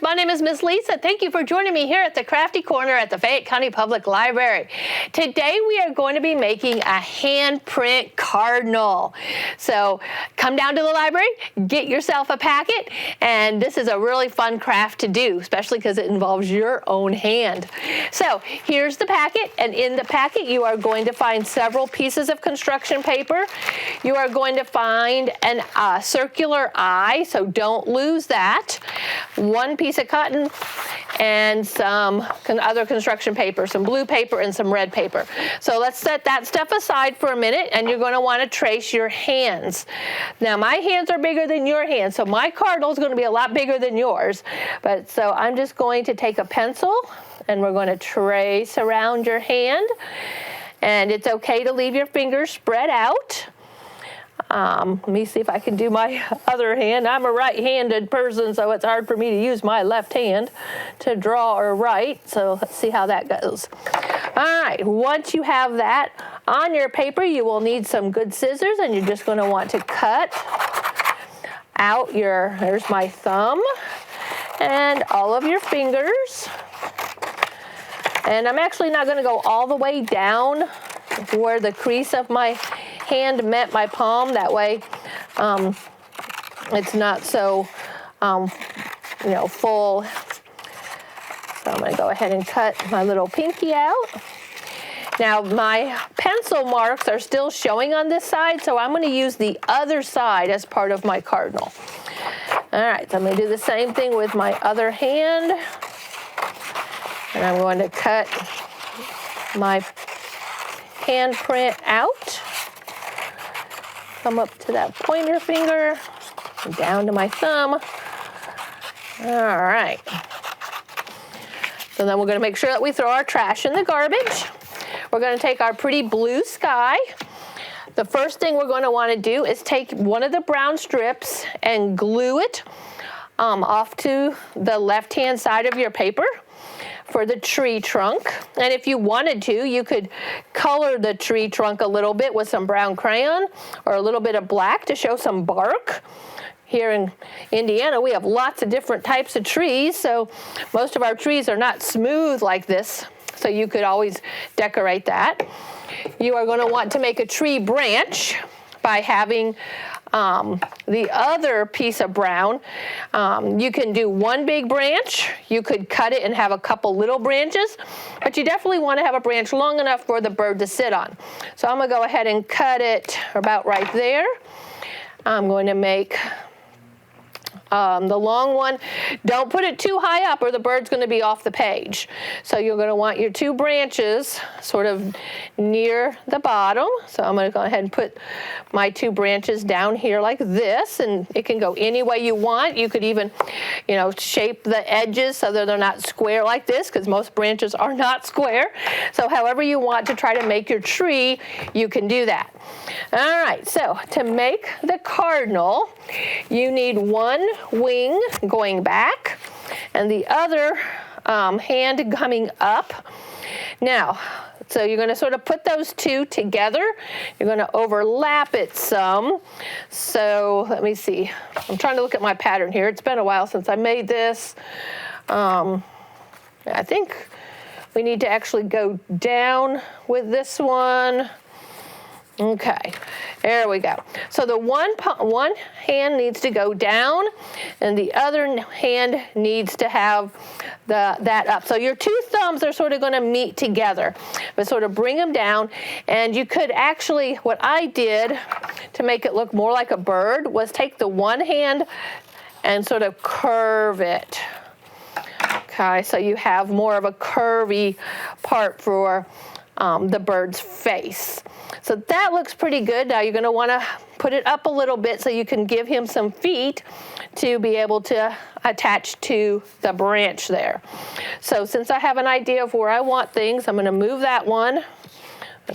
learners. My name is Miss Lisa. Thank you for joining me here at the Crafty Corner at the Fayette County Public Library. Today we are going to be making a handprint cardinal. So come down to the library, get yourself a packet, and this is a really fun craft to do, especially because it involves your own hand. So here's the packet, and in the packet you are going to find several pieces of construction paper. You are going to find a circular eye, so don't lose that. One piece of cotton and some other construction paper, some blue paper and some red paper. So let's set that stuff aside for a minute, and you're going to want to trace your hands. Now my hands are bigger than your hands, so my cardinal is going to be a lot bigger than yours. But so I'm just going to take a pencil and we're going to trace around your hand. And it's okay to leave your fingers spread out. Let me see if I can do my other hand. I'm a right-handed person, so it's hard for me to use my left hand to draw or write. So let's see how that goes. All right, once you have that on your paper, you will need some good scissors, and you're just going to want to cut out there's my thumb, and all of your fingers. And I'm actually not going to go all the way down where the crease of my hand met my palm. That way it's not so full. So I'm going to go ahead and cut my little pinky out. Now my pencil marks are still showing on this side, so I'm going to use the other side as part of my cardinal. All right, so I'm going to do the same thing with my other hand. And I'm going to cut my handprint out. Come up to that pointer finger, and down to my thumb. All right. So then we're going to make sure that we throw our trash in the garbage. We're going to take our pretty blue sky. The first thing we're going to want to do is take one of the brown strips and glue it off to the left-hand side of your paper for the tree trunk. And if you wanted to, you could color the tree trunk a little bit with some brown crayon or a little bit of black to show some bark. Here in Indiana, we have lots of different types of trees, so most of our trees are not smooth like this, so you could always decorate that. You are going to want to make a tree branch by having the other piece of brown. You can do one big branch. You could cut it and have a couple little branches, but you definitely want to have a branch long enough for the bird to sit on. So I'm going to go ahead and cut it about right there. I'm going to make the long one. Don't put it too high up or the bird's going to be off the page. So you're going to want your two branches sort of near the bottom. So I'm going to go ahead and put my two branches down here like this, and it can go any way you want. You could even, shape the edges so that they're not square like this, because most branches are not square. So however you want to try to make your tree, you can do that. All right, so to make the cardinal, you need one wing going back and the other hand coming up. Now, so you're going to sort of put those two together. You're going to overlap it some. So let me see. I'm trying to look at my pattern here. It's been a while since I made this. I think we need to actually go down with this one. Okay, there we go. So the one hand needs to go down, and the other hand needs to have that up. So your two thumbs are sort of going to meet together, but sort of bring them down. And you could actually, what I did to make it look more like a bird was take the one hand and sort of curve it. Okay, so you have more of a curvy part for the bird's face. So that looks pretty good. Now you're going to want to put it up a little bit so you can give him some feet to be able to attach to the branch there. So since I have an idea of where I want things, I'm going to move that one.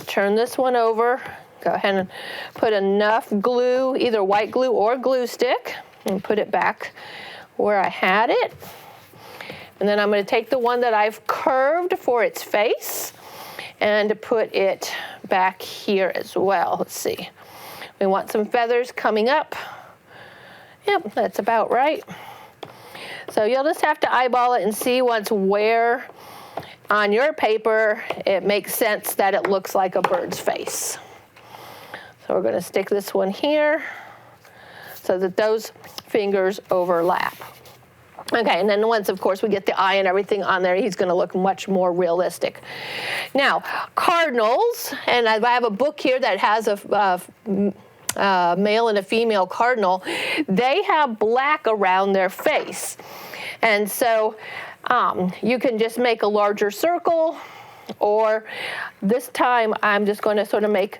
Turn this one over. Go ahead and put enough glue, either white glue or glue stick, and put it back where I had it. And then I'm going to take the one that I've curved for its face and put it back here as well. Let's see. We want some feathers coming up. Yep, that's about right. So you'll just have to eyeball it and see where on your paper it makes sense that it looks like a bird's face. So we're going to stick this one here so that those fingers overlap. Okay, and then once, of course, we get the eye and everything on there, he's going to look much more realistic. Now, cardinals, and I have a book here that has a male and a female cardinal. They have black around their face. And so you can just make a larger circle, or this time I'm just going to sort of make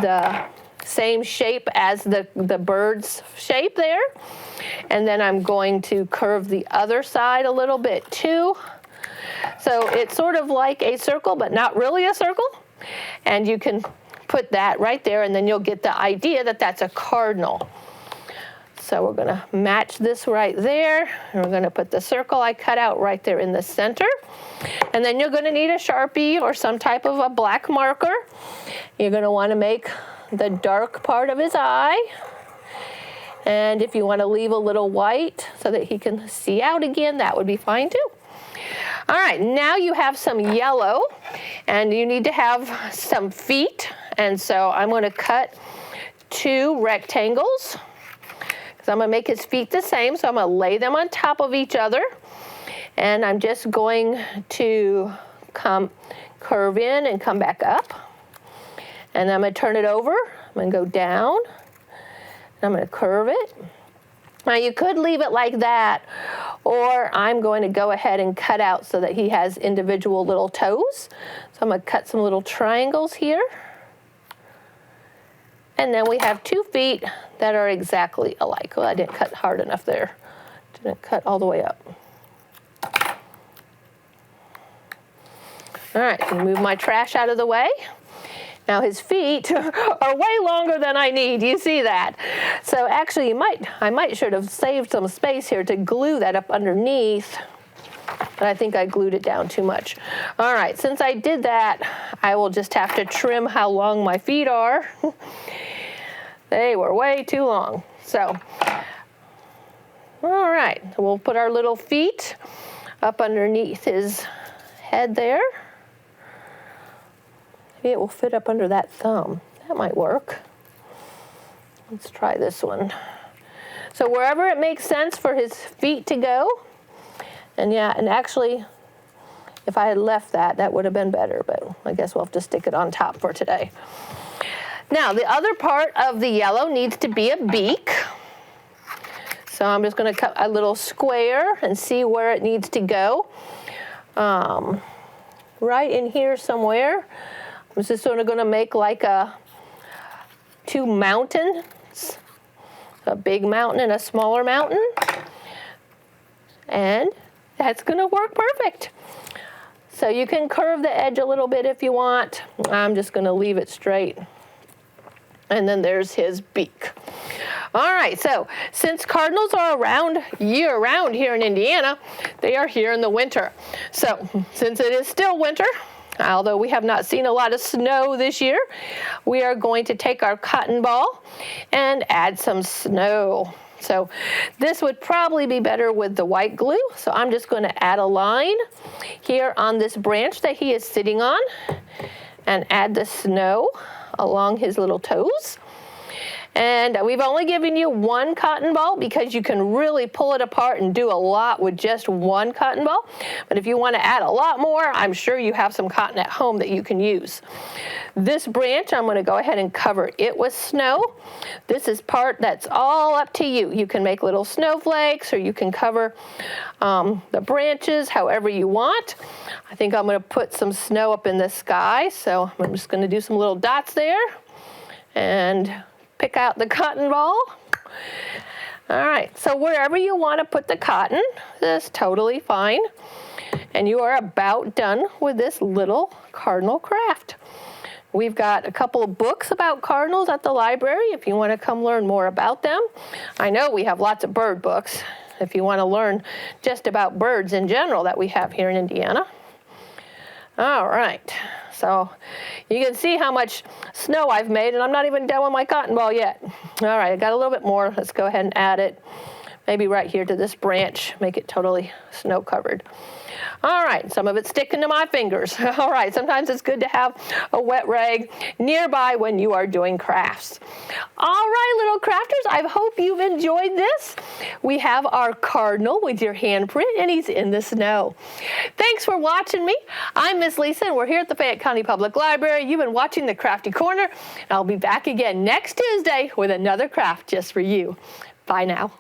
the same shape as the bird's shape there. And then I'm going to curve the other side a little bit too. So it's sort of like a circle, but not really a circle. And you can put that right there, and then you'll get the idea that that's a cardinal. So we're going to match this right there, and we're going to put the circle I cut out right there in the center. And then you're going to need a Sharpie or some type of a black marker. You're going to want to make the dark part of his eye. And if you want to leave a little white so that he can see out again, that would be fine too. All right, now you have some yellow, and you need to have some feet. And so I'm going to cut 2 rectangles, because I'm going to make his feet the same. So I'm going to lay them on top of each other. And I'm just going to curve in and come back up. And I'm going to turn it over. I'm going to go down. I'm going to curve it. Now you could leave it like that, or I'm going to go ahead and cut out so that he has individual little toes. So I'm going to cut some little triangles here. And then we have 2 feet that are exactly alike. Well, I didn't cut hard enough there. Didn't cut all the way up. All right, move my trash out of the way. Now his feet are way longer than I need. You see that? So actually, I should have saved some space here to glue that up underneath, but I think I glued it down too much. All right, since I did that, I will just have to trim how long my feet are. They were way too long. So, all right, we'll put our little feet up underneath his head there. It will fit up under that thumb. That might work. Let's try this one. So wherever it makes sense for his feet to go, and actually, if I had left that would have been better, but I guess we'll have to stick it on top for today. Now, the other part of the yellow needs to be a beak. So I'm just going to cut a little square and see where it needs to go. Right in here somewhere. I'm just sort of going to make like 2 mountains, a big mountain and a smaller mountain. And that's going to work perfect. So you can curve the edge a little bit if you want. I'm just going to leave it straight. And then there's his beak. All right, so since cardinals are around year-round here in Indiana, they are here in the winter. So since it is still winter, although we have not seen a lot of snow this year, we are going to take our cotton ball and add some snow. So this would probably be better with the white glue. So I'm just going to add a line here on this branch that he is sitting on and add the snow along his little toes. And we've only given you 1 cotton ball because you can really pull it apart and do a lot with just 1 cotton ball. But if you want to add a lot more, I'm sure you have some cotton at home that you can use. This branch, I'm going to go ahead and cover it with snow. This is part that's all up to you. You can make little snowflakes, or you can cover the branches however you want. I think I'm going to put some snow up in the sky, so I'm just going to do some little dots there and pick out the cotton ball. All right, so wherever you want to put the cotton, that's totally fine. And you are about done with this little cardinal craft. We've got a couple of books about cardinals at the library if you want to come learn more about them. I know we have lots of bird books if you want to learn just about birds in general that we have here in Indiana. All right, so you can see how much snow I've made, and I'm not even done with my cotton ball yet. All right, I got a little bit more. Let's go ahead and add it. maybe right here to this branch, make it totally snow covered. All right, some of it's sticking to my fingers. All right, sometimes it's good to have a wet rag nearby when you are doing crafts. All right, little crafters, I hope you've enjoyed this. We have our cardinal with your handprint, and he's in the snow. Thanks for watching me. I'm Miss Lisa, and we're here at the Fayette County Public Library. You've been watching the Crafty Corner, and I'll be back again next Tuesday with another craft just for you. Bye now.